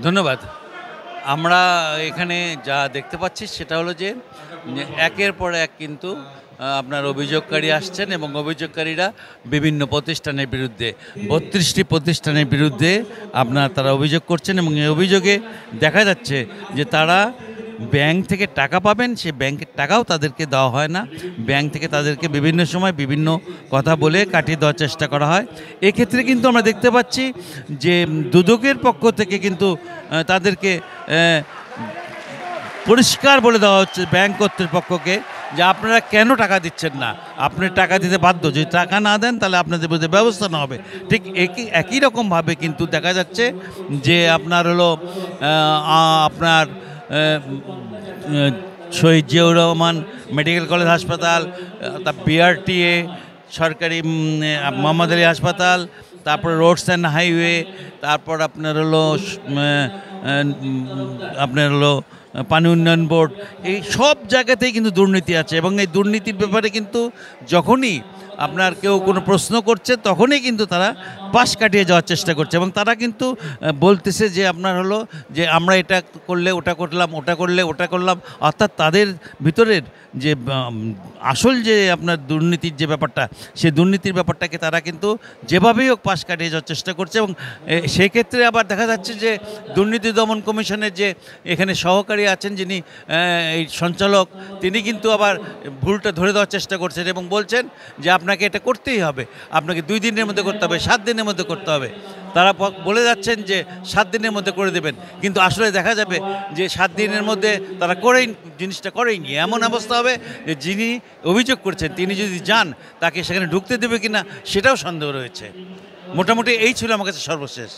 ধন্যবাদ। আমরা এখানে যা দেখতে পাচ্ছি সেটা হলো যে একের পর এক কিন্তু আপনার অভিযোগকারী আসছেন এবং অভিযোগকারীরা বিভিন্ন প্রতিষ্ঠানের বিরুদ্ধে ৩২টি প্রতিষ্ঠানের বিরুদ্ধে তারা অভিযোগ করছেন এবং এই অভিযোগে দেখা যাচ্ছে যে তারা ব্যাংক থেকে টাকা পাবেন, সে ব্যাংকের টাকাও তাদেরকে দেওয়া হয় না। ব্যাংক থেকে তাদেরকে বিভিন্ন সময় বিভিন্ন কথা বলে কাটিয়ে দেওয়ার চেষ্টা করা হয়। এক্ষেত্রে কিন্তু আমরা দেখতে পাচ্ছি যে দুদকের পক্ষ থেকে কিন্তু তাদেরকে পরিষ্কার বলে দেওয়া হচ্ছে ব্যাংক কর্তৃপক্ষকে যে আপনারা কেন টাকা দিচ্ছেন না, আপনি টাকা দিতে বাধ্য, যদি টাকা না দেন তাহলে আপনাদের বিরুদ্ধে ব্যবস্থা নেওয়া হবে। ঠিক একই রকমভাবে কিন্তু দেখা যাচ্ছে যে আপনার হলো আপনার শহীদ জিয়াউর রহমান মেডিকেল কলেজ হাসপাতাল, বিআরটিএ সরকারি মোহাম্মদ আলী হাসপাতাল, তারপর রোডস অ্যান্ড হাইওয়ে, তারপর আপনার হলো পানি উন্নয়ন বোর্ড, এই সব জায়গাতেই কিন্তু দুর্নীতি আছে এবং এই দুর্নীতির ব্যাপারে কিন্তু যখনই আপনার কেউ কোনো প্রশ্ন করছে তখনই কিন্তু তারা পাশ কাটিয়ে যাওয়ার চেষ্টা করছে এবং তারা কিন্তু বলতেছে যে আপনার হলো যে আমরা এটা করলে ওটা করলাম, ওটা করলে ওটা করলাম, অর্থাৎ তাদের ভিতরের যে আসল যে আপনার দুর্নীতির যে ব্যাপারটা, সেই দুর্নীতির ব্যাপারটাকে তারা কিন্তু যেভাবেই হোক পাশ কাটিয়ে যাওয়ার চেষ্টা করছে। এবং সেক্ষেত্রে আবার দেখা যাচ্ছে যে দুর্নীতি দমন কমিশনের যে এখানে সহকারী আছেন যিনি এই সঞ্চালক, তিনি কিন্তু আবার ভুলটা ধরে দেওয়ার চেষ্টা করছেন এবং বলছেন যে আপনাকে এটা করতেই হবে, আপনাকে 2 দিনের মধ্যে করতে হবে, 7 দিনের মধ্যে করতে হবে। তারা বলে যাচ্ছেন যে 7 দিনের মধ্যে করে দেবেন, কিন্তু আসলে দেখা যাবে যে 7 দিনের মধ্যে তারা জিনিসটা করেইনি। এমন অবস্থা হবে যে যিনি অভিযোগ করছেন তিনি যদি যান তাকে সেখানে ঢুকতে দেবে কিনা সেটাও সন্দেহ রয়েছে। মোটামুটি এই ছিল আমার কাছে সর্বশেষ।